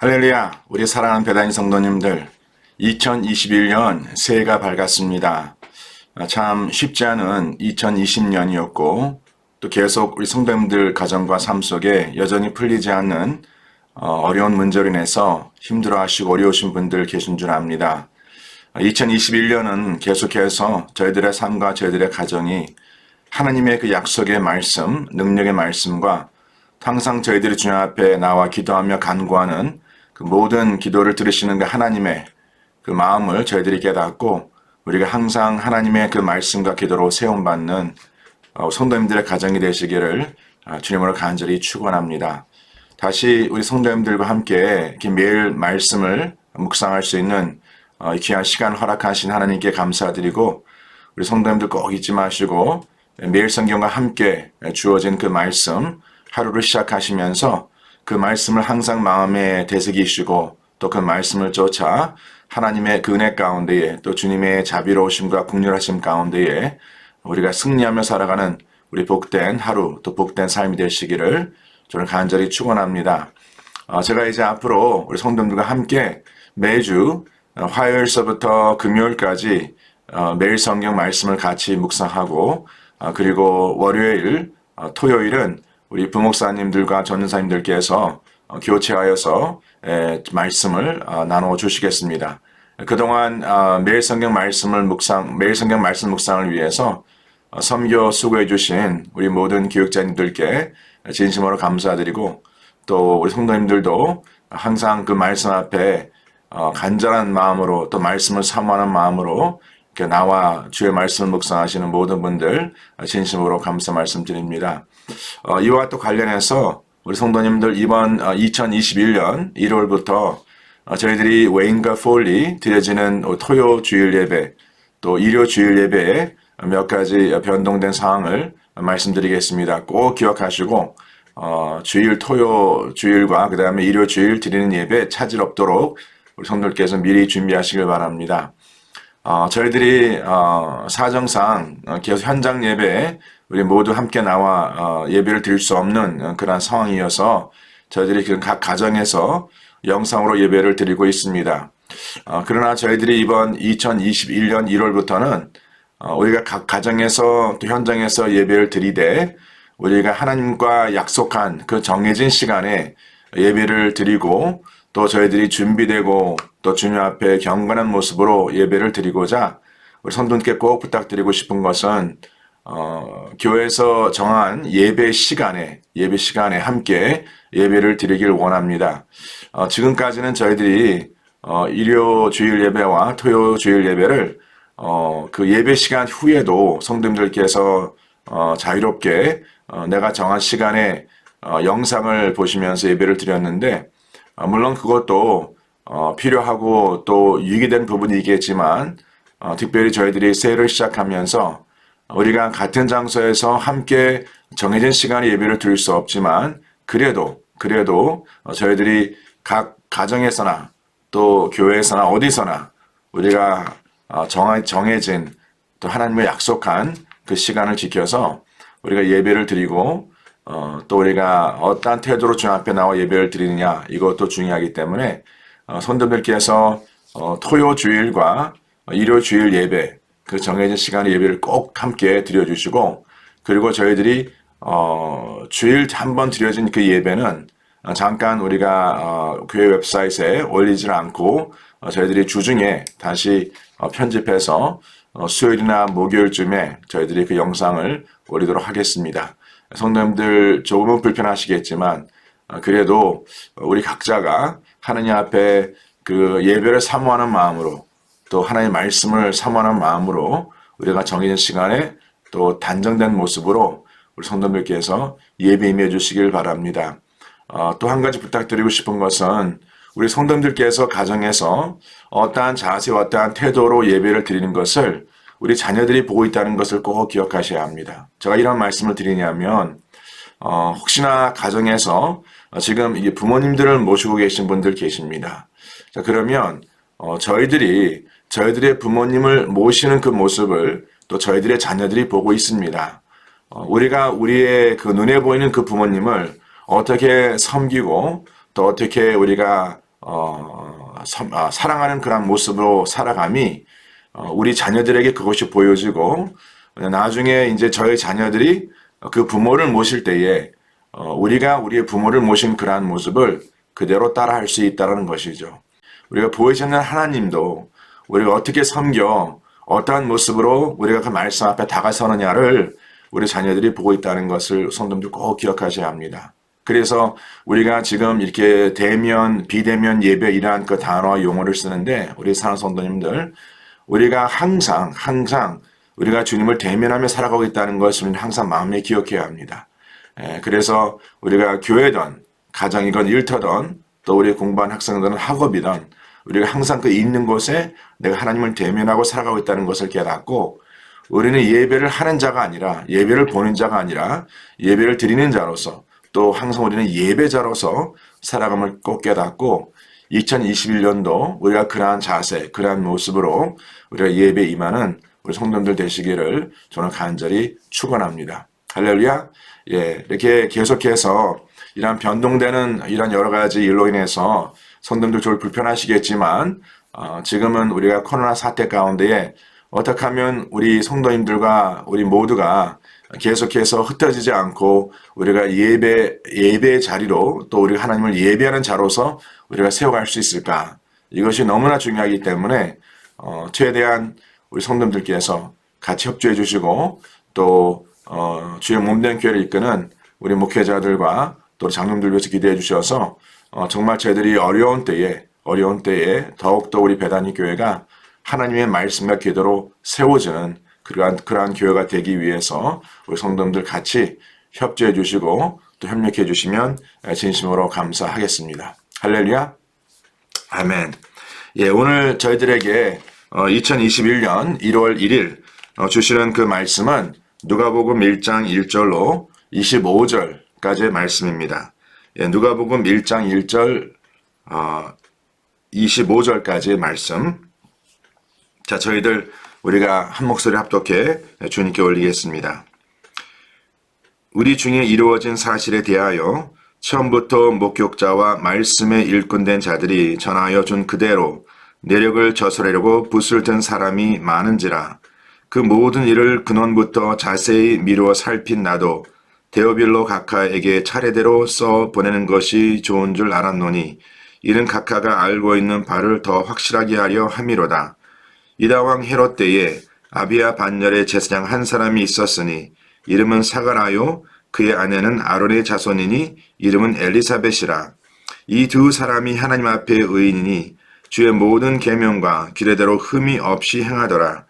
할렐루야, 우리 사랑하는 배단위 성도님들, 2021년 새해가 밝았습니다. 참 쉽지 않은 2020년이었고, 또 계속 우리 성도님들 가정과 삶 속에 여전히 풀리지 않는 어려운 문제로 인해서 힘들어하시고 어려우신 분들 계신 줄 압니다. 2021년은 계속해서 저희들의 삶과 저희들의 가정이 하나님의 그 약속의 말씀, 능력의 말씀과 항상 저희들이 주님 앞에 나와 기도하며 간구하는 그 모든 기도를 들으시는 그 하나님의 그 마음을 저희들이 깨닫고 우리가 항상 하나님의 그 말씀과 기도로 세움받는 성도님들의 가정이 되시기를 주님으로 간절히 축원합니다. 다시 우리 성도님들과 함께 매일 말씀을 묵상할 수 있는 귀한 시간 허락하신 하나님께 감사드리고 우리 성도님들 꼭 잊지 마시고 매일 성경과 함께 주어진 그 말씀 하루를 시작하시면서 그 말씀을 항상 마음에 되새기시고 또 그 말씀을 쫓아 하나님의 그 은혜 가운데에 또 주님의 자비로우심과 긍휼하심 가운데에 우리가 승리하며 살아가는 우리 복된 하루 또 복된 삶이 되시기를 저는 간절히 축원합니다. 제가 이제 앞으로 우리 성도님들과 함께 매주 화요일서부터 금요일까지 매일 성경 말씀을 같이 묵상하고 그리고 월요일, 토요일은 우리 부목사님들과 전도사님들께서 교체하여서 말씀을 나누어 주시겠습니다. 그동안 매일 성경 말씀 묵상을 위해서 선교 수고해 주신 우리 모든 교육자님들께 진심으로 감사드리고 또 우리 성도님들도 항상 그 말씀 앞에 간절한 마음으로 또 말씀을 사모하는 마음으로 나와 주의 말씀을 묵상하시는 모든 분들 진심으로 감사 말씀드립니다. 이와 또 관련해서 우리 성도님들 이번 2021년 1월부터 저희들이 웨인과 폴리 드려지는 토요 주일 예배 또 일요 주일 예배에 몇 가지 변동된 사항을 말씀드리겠습니다. 꼭 기억하시고 주일 토요 주일과 그 다음에 일요 주일 드리는 예배 차질 없도록 우리 성도들께서 미리 준비하시길 바랍니다. 저희들이 사정상 계속 현장 예배에 우리 모두 함께 나와 예배를 드릴 수 없는 그런 상황이어서 저희들이 각 가정에서 영상으로 예배를 드리고 있습니다. 그러나 저희들이 이번 2021년 1월부터는 우리가 각 가정에서 또 현장에서 예배를 드리되 우리가 하나님과 약속한 그 정해진 시간에 예배를 드리고 또 저희들이 준비되고 또 주님 앞에 경건한 모습으로 예배를 드리고자 우리 성도님께 꼭 부탁드리고 싶은 것은 교회에서 정한 예배 시간에 함께 예배를 드리길 원합니다. 지금까지는 저희들이 일요 주일 예배와 토요 주일 예배를 그 예배 시간 후에도 성도님들께서 자유롭게 내가 정한 시간에 영상을 보시면서 예배를 드렸는데 물론 그것도 필요하고 또 유익이 부분이겠지만 특별히 저희들이 새해를 시작하면서 우리가 같은 장소에서 함께 정해진 시간에 예배를 드릴 수 없지만 그래도 저희들이 각 가정에서나 또 교회에서나 어디서나 우리가 정해진 또 하나님의 약속한 그 시간을 지켜서 우리가 예배를 드리고 또 우리가 어떠한 태도로 주님 앞에 나와 예배를 드리느냐 이것도 중요하기 때문에 성도들께서 토요 주일과 일요 주일 예배 그 정해진 시간에 예배를 꼭 함께 드려주시고 그리고 저희들이 주일 한 번 드려진 그 예배는 잠깐 우리가 교회 웹사이트에 올리질 않고 저희들이 주중에 다시 편집해서 수요일이나 목요일쯤에 저희들이 그 영상을 올리도록 하겠습니다. 성도님들 조금은 불편하시겠지만 그래도 우리 각자가 하나님 앞에 그 예배를 사모하는 마음으로 또 하나님의 말씀을 사모하는 마음으로 우리가 정해진 시간에 또 단정된 모습으로 우리 성도님들께서 예배 임해 주시길 바랍니다. 또 한 가지 부탁드리고 싶은 것은 우리 성도님들께서 가정에서 어떠한 자세와 어떠한 태도로 예배를 드리는 것을 우리 자녀들이 보고 있다는 것을 꼭 기억하셔야 합니다. 제가 이런 말씀을 드리냐면 혹시나 가정에서 지금 이게 부모님들을 모시고 계신 분들 계십니다. 자, 그러면 저희들의 부모님을 모시는 그 모습을 또 저희들의 자녀들이 보고 있습니다. 우리가 우리의 그 눈에 보이는 그 부모님을 어떻게 섬기고 또 어떻게 우리가 사랑하는 그런 모습으로 살아감이 우리 자녀들에게 그것이 보여지고 나중에 이제 저희 자녀들이 그 부모를 모실 때에 우리가 우리의 부모를 모신 그러한 모습을 그대로 따라할 수 있다는 것이죠. 우리가 보이시는 하나님도 우리가 어떻게 섬겨 어떠한 모습으로 우리가 그 말씀 앞에 다가서느냐를 우리 자녀들이 보고 있다는 것을 성도님들 꼭 기억하셔야 합니다. 그래서 우리가 지금 이렇게 대면, 비대면 예배 이러한 그 단어와 용어를 쓰는데 우리 사랑하는 성도님들 우리가 항상 우리가 주님을 대면하며 살아가고 있다는 것을 항상 마음에 기억해야 합니다. 그래서 우리가 교회든 가정이건 일터든 또 우리 공부한 학생들은 학업이든 우리가 항상 그 있는 곳에 내가 하나님을 대면하고 살아가고 있다는 것을 깨닫고 우리는 예배를 하는 자가 아니라 예배를 보는 자가 아니라 예배를 드리는 자로서 또 항상 우리는 예배자로서 살아감을 꼭 깨닫고 2021년도 우리가 그러한 자세, 그러한 모습으로 우리가 예배 임하는 우리 성도님들 되시기를 저는 간절히 축원합니다. 할렐루야. 예, 이렇게 계속해서 이런 변동되는 이런 여러 가지 일로 인해서 성도님들 좀 불편하시겠지만 지금은 우리가 코로나 사태 가운데에 어떻게 하면 우리 성도님들과 우리 모두가 계속해서 흩어지지 않고 우리가 예배 자리로 또 우리 하나님을 예배하는 자로서 우리가 세워갈 수 있을까? 이것이 너무나 중요하기 때문에 최대한 우리 성도님들께서 같이 협조해 주시고 또 주의 몸된 교회를 이끄는 우리 목회자들과 또 장로님들 위해서 기도해 주셔서 정말 저희들이 어려운 때에 더욱더 우리 배단위 교회가 하나님의 말씀과 기도로 세워지는 그러한 교회가 되기 위해서 우리 성도님들 같이 협조해 주시고 또 협력해 주시면 진심으로 감사하겠습니다. 할렐루야. 아멘. 예, 오늘 저희들에게 2021년 1월 1일 주시는 그 말씀은 누가복음 1장 1절로 25절까지의 말씀입니다. 예, 누가복음 1장 1절 25절까지의 말씀. 자, 저희들 우리가 한 목소리 합독해 주님께 올리겠습니다. 우리 중에 이루어진 사실에 대하여 처음부터 목격자와 말씀에 일꾼된 자들이 전하여 준 그대로 내력을 저술하려고 붓을 든 사람이 많은지라. 그 모든 일을 근원부터 자세히 미루어 살핀 나도 데오빌로 각하에게 차례대로 써 보내는 것이 좋은 줄 알았노니 이는 각하가 알고 있는 바를 더 확실하게 하려 함이로다. 이다왕 헤롯 때에 아비야 반열의 제사장 한 사람이 있었으니 이름은 사가라요 그의 아내는 아론의 자손이니 이름은 엘리사벳이라. 이 두 사람이 하나님 앞에 의인이니 주의 모든 계명과 규례대로 흠이 없이 행하더라.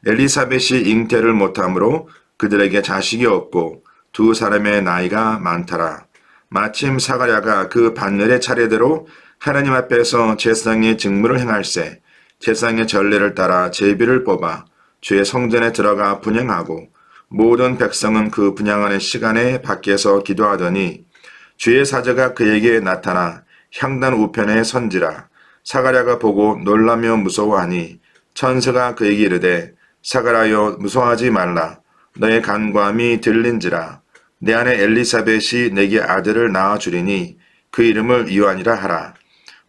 엘리사벳이 잉태를 못하므로 그들에게 자식이 없고 두 사람의 나이가 많더라. 마침 사가랴가 그 반열의 차례대로 하나님 앞에서 제사장의 직무를 행할세 제사장의 전례를 따라 제비를 뽑아 주의 성전에 들어가 분향하고 모든 백성은 그 분향하는 시간에 밖에서 기도하더니 주의 사자가 그에게 나타나 향단 우편에 선지라. 사가랴가 보고 놀라며 무서워하니 천사가 그에게 이르되 사가랴여 무서워하지 말라. 너의 간구함이 들린지라. 내 아내 엘리사벳이 내게 아들을 낳아주리니 그 이름을 요한이라 하라.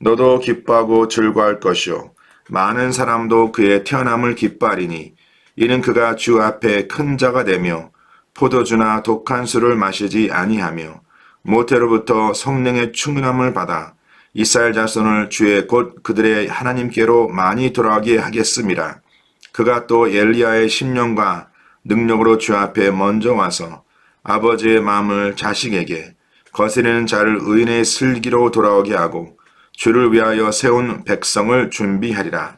너도 기뻐하고 즐거워할 것이요 많은 사람도 그의 태어남을 기뻐하리니 이는 그가 주 앞에 큰 자가 되며 포도주나 독한 술을 마시지 아니하며 모태로부터 성령의 충만함을 받아 이스라엘 자손을 주의 곧 그들의 하나님께로 많이 돌아가게 하겠음이라. 그가 또 엘리야의 심령과 능력으로 주 앞에 먼저 와서 아버지의 마음을 자식에게 거스리는 자를 의인의 슬기로 돌아오게 하고 주를 위하여 세운 백성을 준비하리라.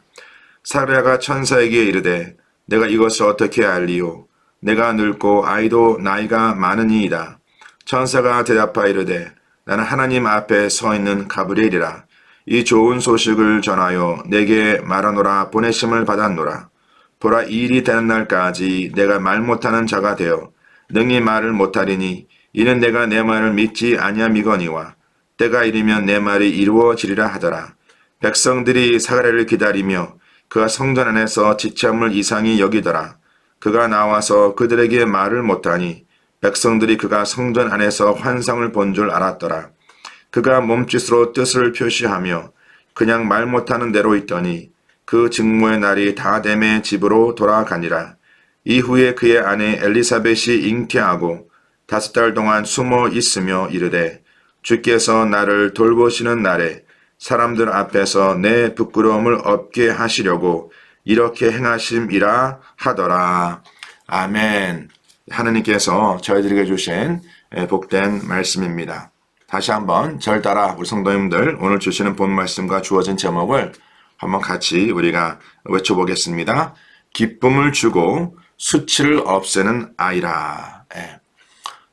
사가랴가 천사에게 이르되 내가 이것을 어떻게 알리요? 내가 늙고 아이도 나이가 많으니이다. 천사가 대답하여 이르되 나는 하나님 앞에 서 있는 가브리엘이라. 이 좋은 소식을 전하여 내게 말하노라. 보내심을 받았노라. 보라, 이 일이 되는 날까지 내가 말 못하는 자가 되어 능히 말을 못하리니 이는 내가 내 말을 믿지 아니함이거니와 때가 이르면 내 말이 이루어지리라 하더라. 백성들이 사가랴를 기다리며 그가 성전 안에서 지참을 이상히 여기더라. 그가 나와서 그들에게 말을 못하니 백성들이 그가 성전 안에서 환상을 본 줄 알았더라. 그가 몸짓으로 뜻을 표시하며 그냥 말 못하는 대로 있더니 그 직무의 날이 다 되매 집으로 돌아가니라. 이후에 그의 아내 엘리사벳이 잉태하고 5달 동안 숨어 있으며 이르되 주께서 나를 돌보시는 날에 사람들 앞에서 내 부끄러움을 없게 하시려고 이렇게 행하심이라 하더라. 아멘. 하느님께서 저희들에게 주신 복된 말씀입니다. 다시 한번 절 따라 우리 성도님들 오늘 주시는 본 말씀과 주어진 제목을 한번 같이 우리가 외쳐보겠습니다. 기쁨을 주고 수치를 없애는 아이라.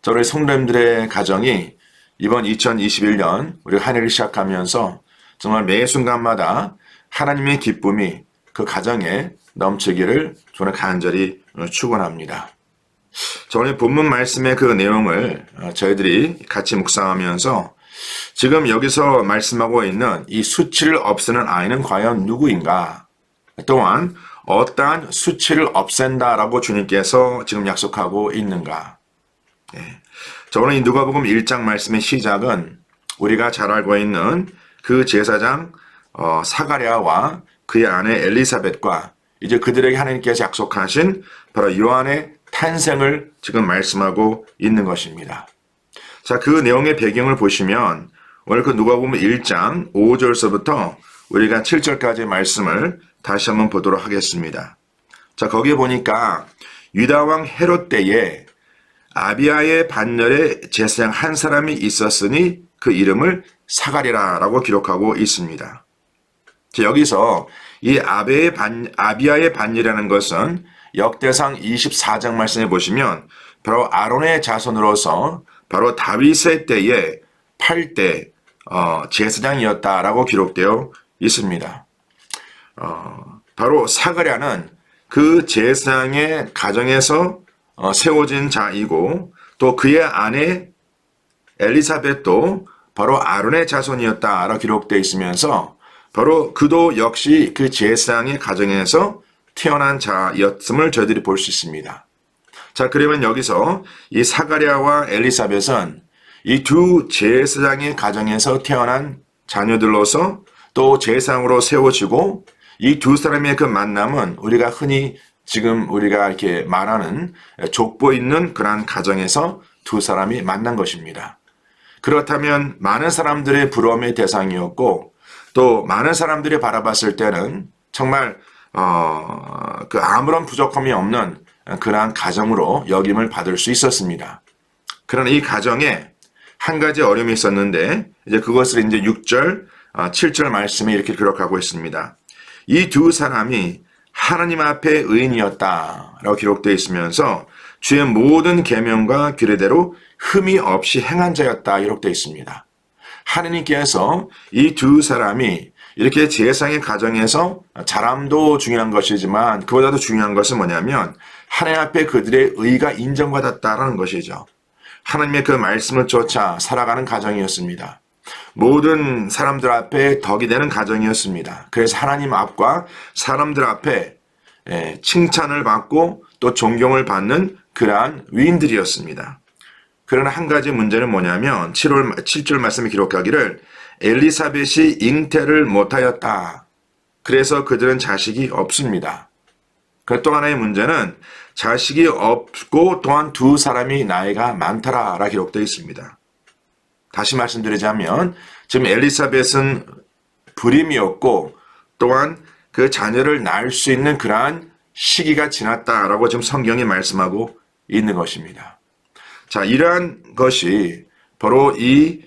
저희 성도님들의 가정이 이번 2021년 우리가 한 해를 시작하면서 정말 매 순간마다 하나님의 기쁨이 그 가정에 넘치기를 저는 간절히 축원합니다. 자, 오늘 본문 말씀의 그 내용을 저희들이 같이 묵상하면서 지금 여기서 말씀하고 있는 이 수치를 없애는 아이는 과연 누구인가? 또한 어떠한 수치를 없앤다라고 주님께서 지금 약속하고 있는가? 자, 오늘 이 누가복음 1장 말씀의 시작은 우리가 잘 알고 있는 그 제사장 사가랴와 그의 아내 엘리사벳과 이제 그들에게 하나님께서 약속하신 바로 요한의 탄생을 지금 말씀하고 있는 것입니다. 자, 그 내용의 배경을 보시면 오늘 그 누가복음 1장 5절서부터 우리가 7절까지의 말씀을 다시 한번 보도록 하겠습니다. 자, 거기에 보니까 유다왕 헤롯 때에 아비야의 반열에 제사장 한 사람이 있었으니 그 이름을 사가랴라고 기록하고 있습니다. 자, 여기서 이 아비야의 반열이라는 것은 역대상 24장 말씀에 보시면 바로 아론의 자손으로서 바로 다윗의 때에 8대 제사장이었다라고 기록되어 있습니다. 바로 사가랴는 그 제사장의 가정에서 세워진 자이고 또 그의 아내 엘리사벳도 바로 아론의 자손이었다라고 기록되어 있으면서 바로 그도 역시 그 제사장의 가정에서 태어난 자였음을 저희들이 볼 수 있습니다. 자, 그러면 여기서 이 사가랴와 엘리사벳은 이 두 제사장의 가정에서 태어난 자녀들로서 또 제사장으로 세워지고 이 두 사람의 그 만남은 우리가 흔히 지금 우리가 이렇게 말하는 족보 있는 그러한 가정에서 두 사람이 만난 것입니다. 그렇다면 많은 사람들의 부러움의 대상이었고 또 많은 사람들이 바라봤을 때는 정말 그 아무런 부족함이 없는 그러한 가정으로 여김을 받을 수 있었습니다. 그러나 이 가정에 한 가지 어려움이 있었는데 이제 그것을 이제 6절, 7절 말씀에 이렇게 기록하고 있습니다. 이 두 사람이 하나님 앞에 의인이었다라고 기록되어 있으면서 주의 모든 계명과 규례대로 흠이 없이 행한 자였다 기록되어 있습니다. 하느님께서 이 두 사람이 이렇게 제사장의 가정에서 자람도 중요한 것이지만 그보다도 중요한 것은 뭐냐면 하나님 앞에 그들의 의가 인정받았다라는 것이죠. 하나님의 그 말씀을 쫓아 살아가는 가정이었습니다. 모든 사람들 앞에 덕이 되는 가정이었습니다. 그래서 하나님 앞과 사람들 앞에 칭찬을 받고 또 존경을 받는 그러한 위인들이었습니다. 그러나 한 가지 문제는 뭐냐면 7절 말씀에 기록하기를 엘리사벳이 잉태를 못하였다. 그래서 그들은 자식이 없습니다. 또 하나의 문제는 자식이 없고 또한 두 사람이 나이가 많더라라 기록되어 있습니다. 다시 말씀드리자면 지금 엘리사벳은 불임이었고 또한 그 자녀를 낳을 수 있는 그러한 시기가 지났다라고 지금 성경이 말씀하고 있는 것입니다. 자, 이러한 것이 바로 이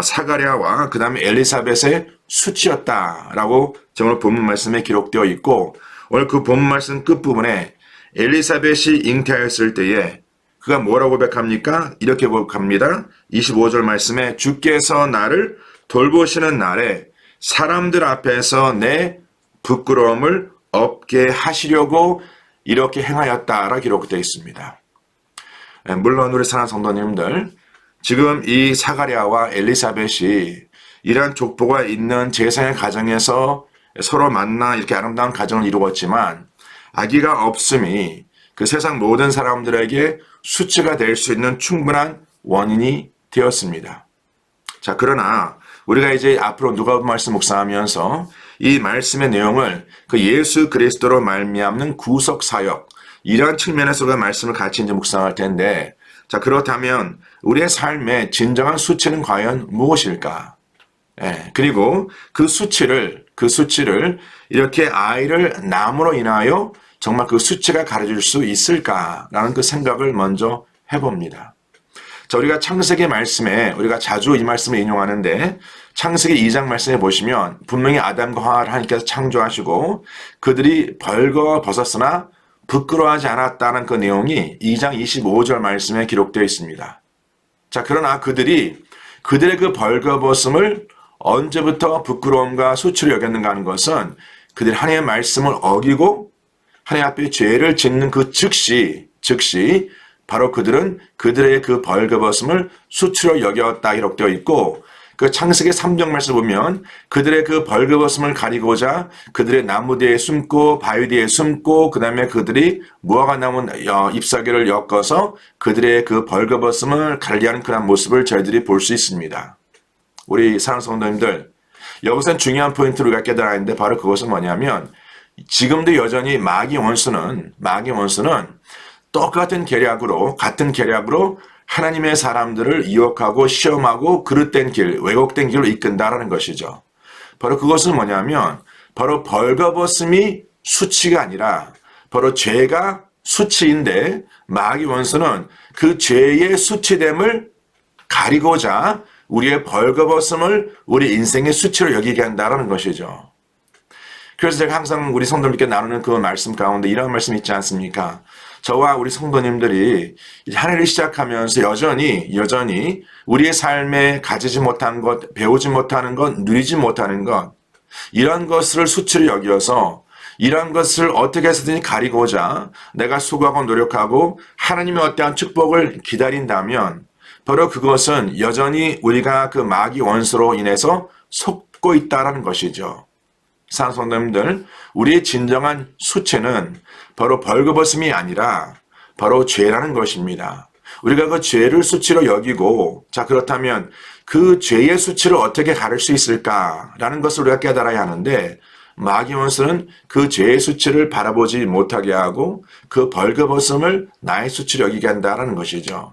사가랴와 그 다음에 엘리사벳의 수치였다라고 오늘 본문 말씀에 기록되어 있고 오늘 그 본문 말씀 끝부분에 엘리사벳이 잉태하였을 때에 그가 뭐라고 고백합니까? 이렇게 고백합니다. 25절 말씀에 주께서 나를 돌보시는 날에 사람들 앞에서 내 부끄러움을 없게 하시려고 이렇게 행하였다라 기록되어 있습니다. 물론 우리 사랑하는 성도님들 지금 이 사가랴와 엘리사벳이 이러한 족보가 있는 제사의 가정에서 서로 만나 이렇게 아름다운 가정을 이루었지만 아기가 없음이 그 세상 모든 사람들에게 수치가 될 수 있는 충분한 원인이 되었습니다. 자, 그러나 우리가 이제 앞으로 누가복음 말씀 묵상하면서 이 말씀의 내용을 그 예수 그리스도로 말미암는 구속 사역, 이러한 측면에서 우리가 말씀을 같이 이제 묵상할 텐데, 자, 그렇다면 우리의 삶의 진정한 수치는 과연 무엇일까? 예, 그리고 그 수치를 이렇게 아이를 낳음으로 인하여 정말 그 수치가 가려질 수 있을까라는 그 생각을 먼저 해봅니다. 자, 우리가 창세기 말씀에 우리가 자주 이 말씀을 인용하는데 창세기 2장 말씀에 보시면 분명히 아담과 하와를 하나님께서 창조하시고 그들이 벌거벗었으나 부끄러워하지 않았다는 그 내용이 2장 25절 말씀에 기록되어 있습니다. 자, 그러나 그들의 그 벌거벗음을 언제부터 부끄러움과 수치를 여겼는가 하는 것은 그들이 하나님의 말씀을 어기고 하나님 앞에 죄를 짓는 그 즉시 바로 그들은 그들의 그 벌거벗음을 수치로 여겼다 기록되어 있고, 그 창세기 3장 말씀을 보면 그들의 그 벌거벗음을 가리고자 그들의 나무 뒤에 숨고 바위 뒤에 숨고 그 다음에 그들이 무화과 나무 잎사귀를 엮어서 그들의 그 벌거벗음을 관리하는 그런 모습을 저희들이 볼 수 있습니다. 우리 사랑하는 성도님들, 여기서 중요한 포인트를 우리가 깨달아야 하는데 바로 그것은 뭐냐면 지금도 여전히 마귀 원수는 똑같은 계략으로 같은 계략으로 하나님의 사람들을 유혹하고 시험하고 그릇된 길, 왜곡된 길로 이끈다라는 것이죠. 바로 그것은 뭐냐면 바로 벌거벗음이 수치가 아니라 바로 죄가 수치인데 마귀 원수는 그 죄의 수치됨을 가리고자 우리의 벌거벗음을 우리 인생의 수치로 여기게 한다라는 것이죠. 그래서 제가 항상 우리 성도님께 나누는 그 말씀 가운데 이런 말씀이 있지 않습니까? 저와 우리 성도님들이 한 해를 시작하면서 여전히 우리의 삶에 가지지 못한 것, 배우지 못하는 것, 누리지 못하는 것, 이런 것을 수치로 여겨서 이런 것을 어떻게 해서든지 가리고자 내가 수고하고 노력하고 하나님의 어떠한 축복을 기다린다면 바로 그것은 여전히 우리가 그 마귀 원수로 인해서 속고 있다는 것이죠. 사랑하는 성도님들, 우리의 진정한 수치는 바로 벌거벗음이 아니라 바로 죄라는 것입니다. 우리가 그 죄를 수치로 여기고, 자, 그렇다면 그 죄의 수치를 어떻게 가릴 수 있을까라는 것을 우리가 깨달아야 하는데, 마귀 원수는 그 죄의 수치를 바라보지 못하게 하고 그 벌거벗음을 나의 수치로 여기게 한다는 것이죠.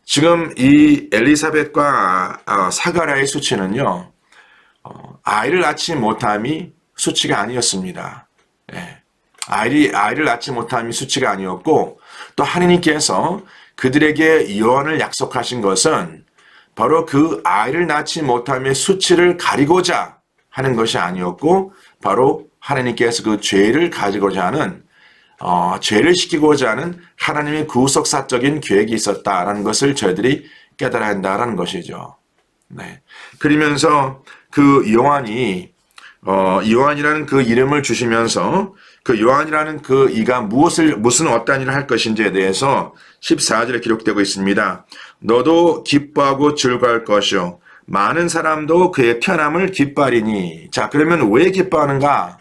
지금 이 엘리사벳과 사가랴의 수치는요, 아이를 낳지 못함이 수치가 아니었습니다. 예. 아이를 낳지 못함이 수치가 아니었고, 또 하느님께서 그들에게 유언을 약속하신 것은 바로 그 아이를 낳지 못함의 수치를 가리고자 하는 것이 아니었고, 바로 하느님께서 그 죄를 가지고자 하는 죄를 시키고자 하는 하나님의 구속사적인 계획이 있었다라는 것을 저희들이 깨달아야 한다라는 것이죠. 네. 그러면서 그 요한이라는 그 이름을 주시면서 그 요한이라는 그 이가 무슨 어떠한 일을 할 것인지에 대해서 14절에 기록되고 있습니다. 너도 기뻐하고 즐거워할 것이요 많은 사람도 그의 태어남을 기뻐하리니. 자, 그러면 왜 기뻐하는가?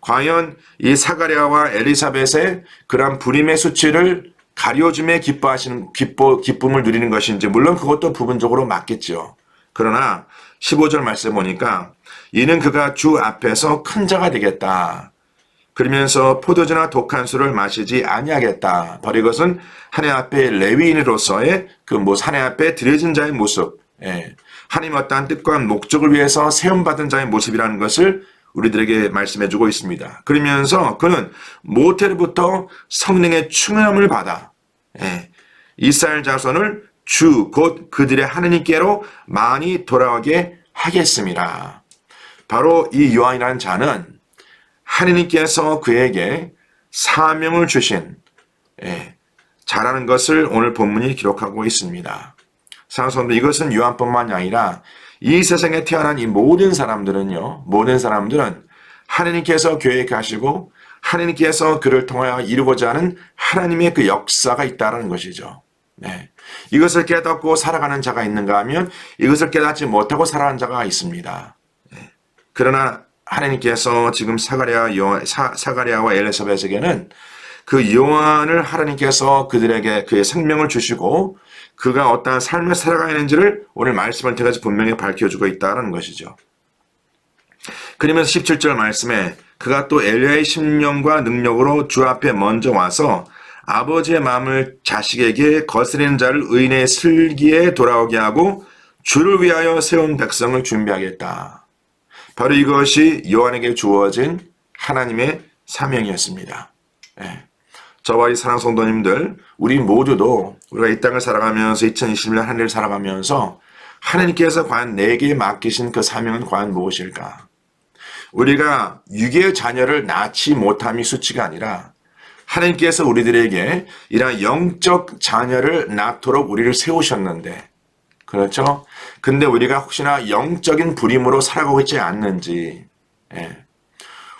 과연 이 사가랴와 엘리사벳의 그런 불임의 수치를 가려줌에 기쁨을 누리는 것인지, 물론 그것도 부분적으로 맞겠죠. 그러나 15절 말씀 보니까 이는 그가 주 앞에서 큰 자가 되겠다. 그러면서 포도주나 독한 술을 마시지 아니하겠다. 바로 이것은 하나님 앞에 레위인으로서의 하나님 앞에 드려진 자의 모습, 하나님의 어떠한 뜻과 목적을 위해서 세움받은 자의 모습이라는 것을 우리들에게 말씀해주고 있습니다. 그러면서 그는 모태로부터 성령의 충만함을 받아 이스라엘 자손을 주 곧 그들의 하느님께로 많이 돌아오게 하겠습니다. 바로 이 요한이라는 자는 하느님께서 그에게 사명을 주신 자라는 것을 오늘 본문이 기록하고 있습니다. 사랑하는 성도들, 이것은 요한뿐만이 아니라 이 세상에 태어난 이 모든 사람들은 하느님께서 계획하시고 하느님께서 그를 통하여 이루고자 하는 하나님의 그 역사가 있다는 것이죠. 이것을 깨닫고 살아가는 자가 있는가 하면 이것을 깨닫지 못하고 살아가는 자가 있습니다. 그러나 하나님께서 지금 사가랴와 엘리사벳에게는 그 요한을 하나님께서 그들에게 그의 생명을 주시고 그가 어떠한 삶을 살아가야 하는지를 오늘 말씀을 통해서 분명히 밝혀주고 있다는 것이죠. 그러면서 17절 말씀에 그가 또 엘리야의 심령과 능력으로 주 앞에 먼저 와서 아버지의 마음을 자식에게 거스리는 자를 의인의 슬기에 돌아오게 하고 주를 위하여 세운 백성을 준비하겠다. 바로 이것이 요한에게 주어진 하나님의 사명이었습니다. 예. 저와 이 사랑 성도님들, 우리 모두도 우리가 이 땅을 살아가면서 2021년 한 해를 살아가면서 하나님께서 과연 내게 맡기신 그 사명은 과연 무엇일까? 우리가 육의 자녀를 낳지 못함이 수치가 아니라 하나님께서 우리들에게 이러한 영적 자녀를 낳도록 우리를 세우셨는데, 그렇죠? 근데 우리가 혹시나 영적인 불임으로 살아가고 있지 않는지, 예.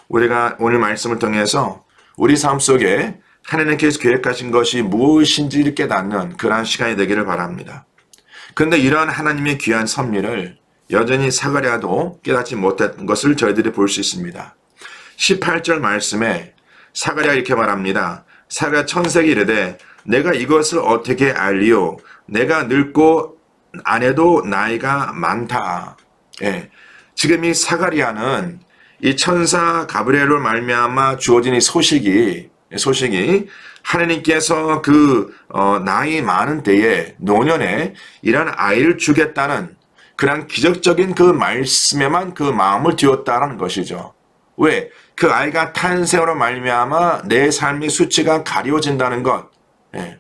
우리가 오늘 말씀을 통해서 우리 삶 속에 하나님께서 계획하신 것이 무엇인지를 깨닫는 그러한 시간이 되기를 바랍니다. 그런데 이러한 하나님의 귀한 섭리를 여전히 사가랴도 깨닫지 못했던 것을 저희들이 볼 수 있습니다. 18절 말씀에 사가랴 이렇게 말합니다. 사가랴 천색이 이르되 내가 이것을 어떻게 알리요? 내가 늙고 아내도 나이가 많다. 예. 지금 이 사가랴는 이 천사 가브리엘로 말미암아 주어진 이 소식이 하나님께서 나이 많은 때에 노년에 이런 아이를 주겠다는 그런 기적적인 그 말씀에만 그 마음을 띄웠다라는 것이죠. 왜? 그 아이가 탄생으로 말미암아 내 삶의 수치가 가려진다는 것. 예.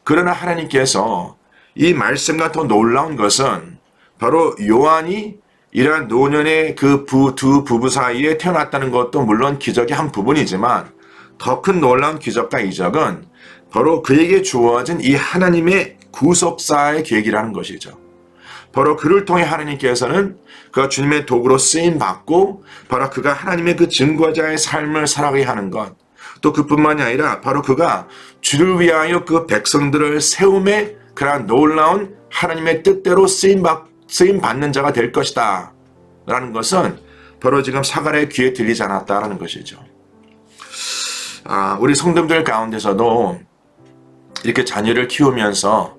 그러나 하나님께서 이 말씀과 더 놀라운 것은 바로 요한이 이러한 노년의 그 두 부부 사이에 태어났다는 것도 물론 기적의 한 부분이지만 더 큰 놀라운 기적과 이적은 바로 그에게 주어진 이 하나님의 구속사의 계획이라는 것이죠. 바로 그를 통해 하나님께서는 그가 주님의 도구로 쓰임받고 바로 그가 하나님의 그 증거자의 삶을 살아가게 하는 것, 또 그뿐만이 아니라 바로 그가 주를 위하여 그 백성들을 세움에 그러한 놀라운 하나님의 뜻대로 쓰임받는 자가 될 것이다 라는 것은 바로 지금 사가랴의 귀에 들리지 않았다라는 것이죠. 우리 성도들 가운데서도 이렇게 자녀를 키우면서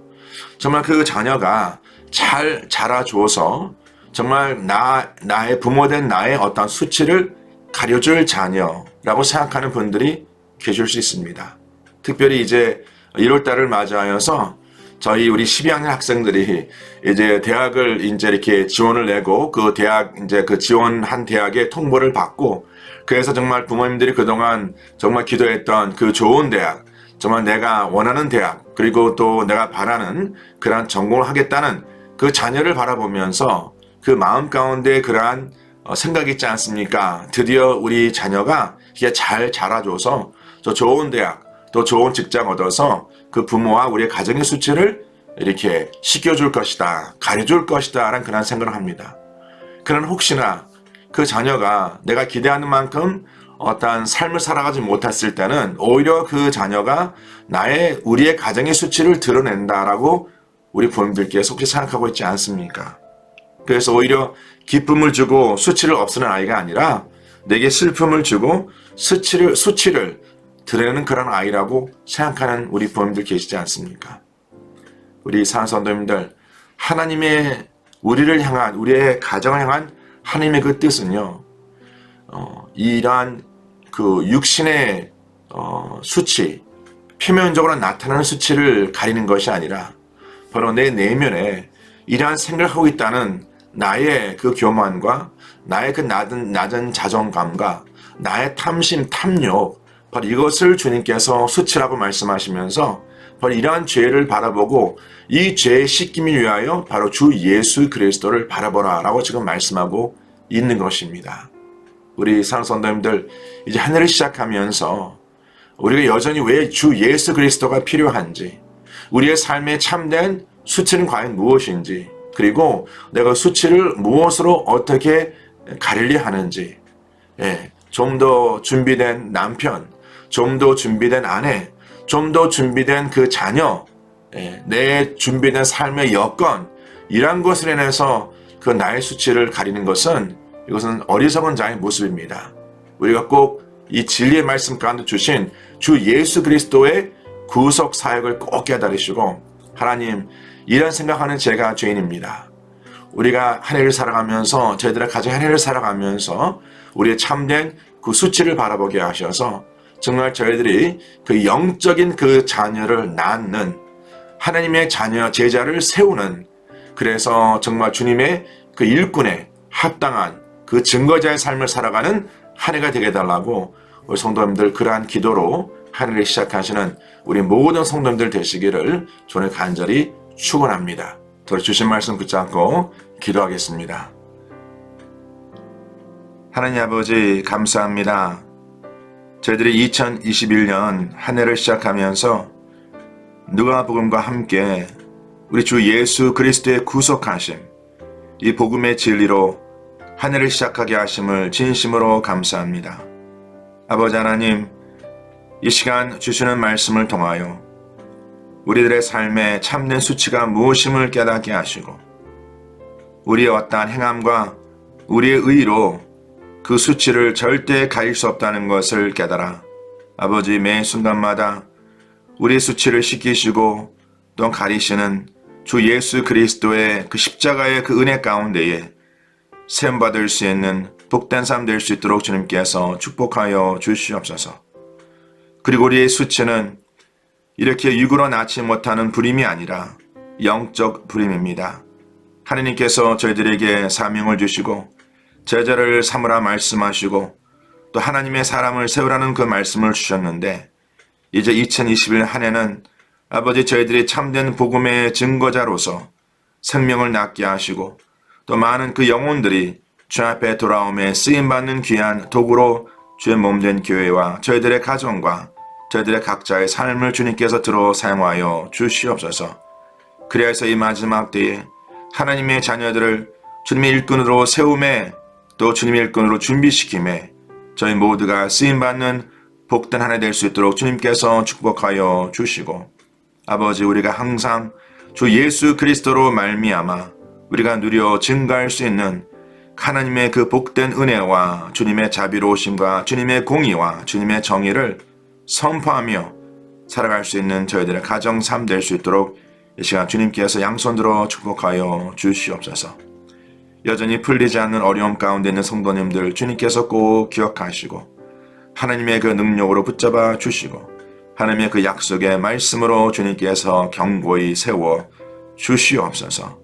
정말 그 자녀가 잘 자라줘서 정말 나의 부모된 나의 어떤 수치를 가려줄 자녀라고 생각하는 분들이 계실 수 있습니다. 특별히 이제 1월달을 맞이하여서 우리 12학년 학생들이 이제 대학을 이제 이렇게 지원을 내고 그 대학 이제 그 지원한 대학의 통보를 받고 그래서 정말 부모님들이 그동안 정말 기도했던 그 좋은 대학, 정말 내가 원하는 대학, 그리고 또 내가 바라는 그러한 전공을 하겠다는 그 자녀를 바라보면서 그 마음 가운데 그러한 생각이 있지 않습니까? 드디어 우리 자녀가 잘 자라줘서 저 좋은 대학, 또 좋은 직장 얻어서 그 부모와 우리의 가정의 수치를 이렇게 씻겨줄 것이다, 가려줄 것이다 라는 그런 생각을 합니다. 그러나 혹시나 그 자녀가 내가 기대하는 만큼 어떤 삶을 살아가지 못했을 때는 오히려 그 자녀가 우리의 가정의 수치를 드러낸다라고 우리 부모님들께서 혹시 생각하고 있지 않습니까? 그래서 오히려 기쁨을 주고 수치를 없애는 아이가 아니라 내게 슬픔을 주고 수치를 드러내는 그런 아이라고 생각하는 우리 부모님들 계시지 않습니까? 우리 사랑하는 성도님들, 하나님의 우리를 향한, 우리의 가정을 향한 하나님의 그 뜻은요, 이러한 그 육신의 수치, 표면적으로 나타나는 수치를 가리는 것이 아니라 바로 내 내면에 이러한 생각을 하고 있다는 나의 그 교만과 나의 그 낮은 자존감과 나의 탐심, 탐욕, 바로 이것을 주님께서 수치라고 말씀하시면서 바로 이러한 죄를 바라보고 이 죄의 씻김을 위하여 바로 주 예수 그리스도를 바라보라 라고 지금 말씀하고 있는 것입니다. 우리 사랑하는 성도님들, 이제 한 해를 시작하면서 우리가 여전히 왜 주 예수 그리스도가 필요한지, 우리의 삶에 참된 수치는 과연 무엇인지, 그리고 내가 수치를 무엇으로 어떻게 가리려 하는지, 좀 더 준비된 남편, 좀 더 준비된 아내, 좀 더 준비된 그 자녀, 내 준비된 삶의 여건, 이러한 것을 인해서 그 나의 수치를 가리는 것은 이것은 어리석은 자의 모습입니다. 우리가 꼭 이 진리의 말씀 가운데 주신 주 예수 그리스도의 구속 사역을 꼭 깨달으시고 하나님, 이런 생각하는 제가 죄인입니다. 우리가 한 해를 살아가면서, 저희들의 가정 한 해를 살아가면서 우리의 참된 그 수치를 바라보게 하셔서 정말 저희들이 그 영적인 그 자녀를 낳는 하나님의 자녀, 제자를 세우는, 그래서 정말 주님의 그 일꾼에 합당한 그 증거자의 삶을 살아가는 한 해가 되게 해달라고 우리 성도님들 그러한 기도로 한 해를 시작하시는 우리 모든 성도님들 되시기를 주님 간절히 축원합니다. 들어주신 말씀 붙잡고 기도하겠습니다. 하나님 아버지 감사합니다. 저희들이 2021년 한 해를 시작하면서 누가복음과 함께 우리 주 예수 그리스도의 구속하심, 이 복음의 진리로 한 해를 시작하게 하심을 진심으로 감사합니다. 아버지 하나님, 이 시간 주시는 말씀을 통하여 우리들의 삶에 참된 수치가 무엇임을 깨닫게 하시고 우리의 어떠한 행함과 우리의 의로 그 수치를 절대 가릴 수 없다는 것을 깨달아 아버지 매 순간마다 우리의 수치를 씻기시고 또 가리시는 주 예수 그리스도의 그 십자가의 그 은혜 가운데에 세움받을 수 있는 복된 삶 될 수 있도록 주님께서 축복하여 주시옵소서. 그리고 우리의 수치는 이렇게 육으로 낳지 못하는 불임이 아니라 영적 불임입니다. 하느님께서 저희들에게 사명을 주시고 제자를 삼으라 말씀하시고 또 하나님의 사람을 세우라는 그 말씀을 주셨는데 이제 2021 한 해는 아버지 저희들이 참된 복음의 증거자로서 생명을 낳게 하시고 또 많은 그 영혼들이 주 앞에 돌아오며 쓰임받는 귀한 도구로 주의 몸된 교회와 저희들의 가정과 저희들의 각자의 삶을 주님께서 들어 사용하여 주시옵소서. 그리하여서 이 마지막 때에 하나님의 자녀들을 주님의 일꾼으로 세움에 또 주님의 일꾼으로 준비시킴에 저희 모두가 쓰임받는 복된 한 해 될 수 있도록 주님께서 축복하여 주시고 아버지 우리가 항상 주 예수 그리스도로 말미암아 우리가 누려 증가할 수 있는 하나님의 그 복된 은혜와 주님의 자비로우심과 주님의 공의와 주님의 정의를 선포하며 살아갈 수 있는 저희들의 가정 삶 될 수 있도록 이 시간 주님께서 양손 들어 축복하여 주시옵소서. 여전히 풀리지 않는 어려움 가운데 있는 성도님들 주님께서 꼭 기억하시고 하나님의 그 능력으로 붙잡아 주시고 하나님의 그 약속의 말씀으로 주님께서 견고히 세워 주시옵소서.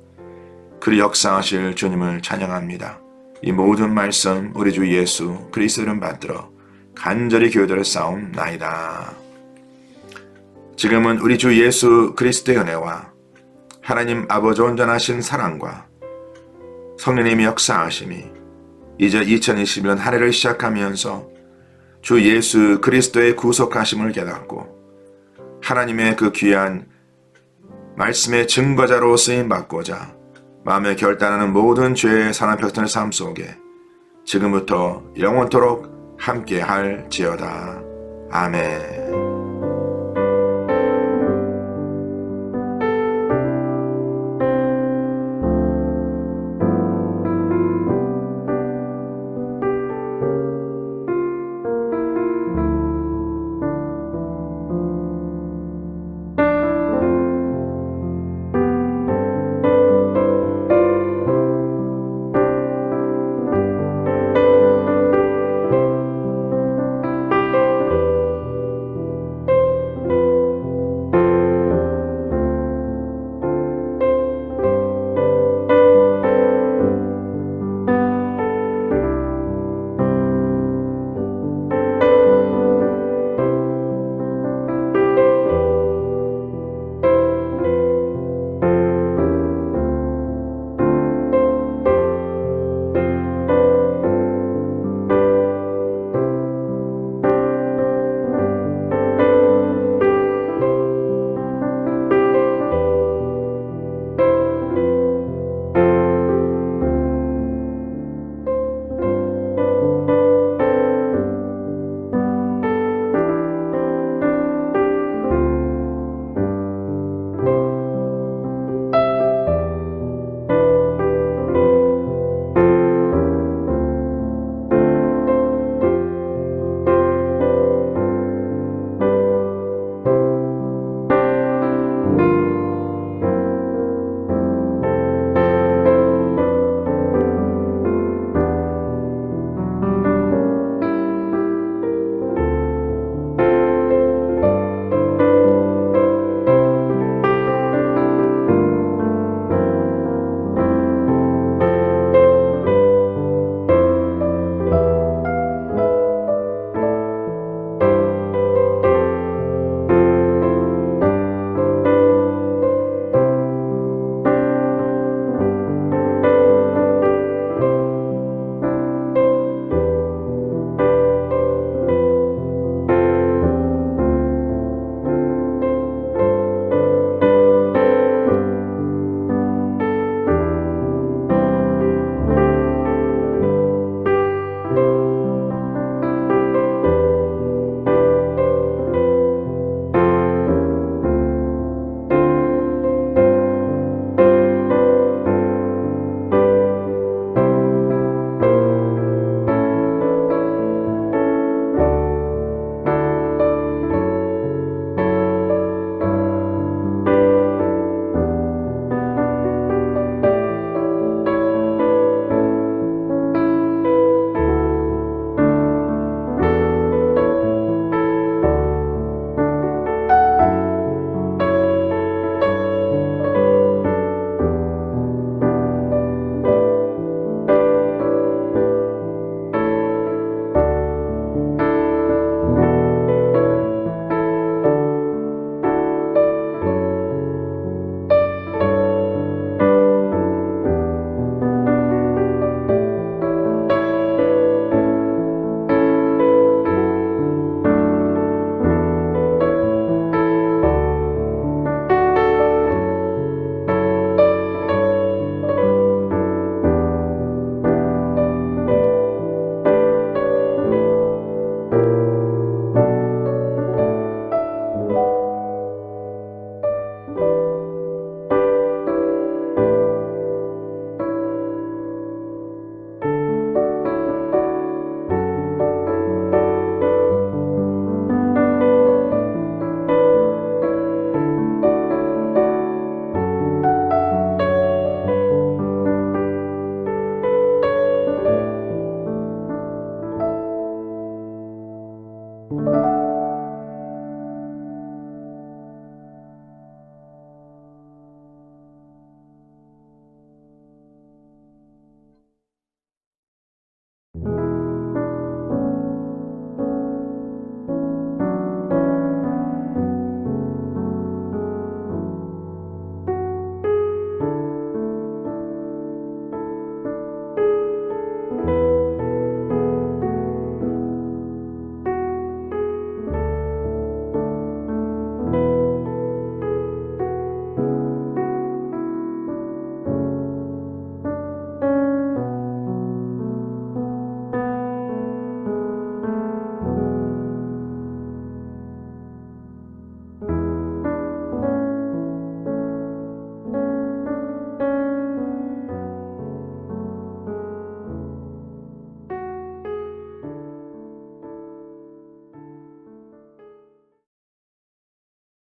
그리 역사하실 주님을 찬양합니다. 이 모든 말씀 우리 주 예수 그리스도 이름 받들어 간절히 기도를 싸움나이다. 지금은 우리 주 예수 그리스도의 은혜와 하나님 아버지 온전하신 사랑과 성령님의 역사하심이 이제 2021년 한 해를 시작하면서 주 예수 그리스도의 구속하심을 깨닫고 하나님의 그 귀한 말씀의 증거자로 쓰임받고자 마음에 결단하는 모든 죄의 사나 벽탄의 삶 속에 지금부터 영원토록 함께 할지어다. 아멘.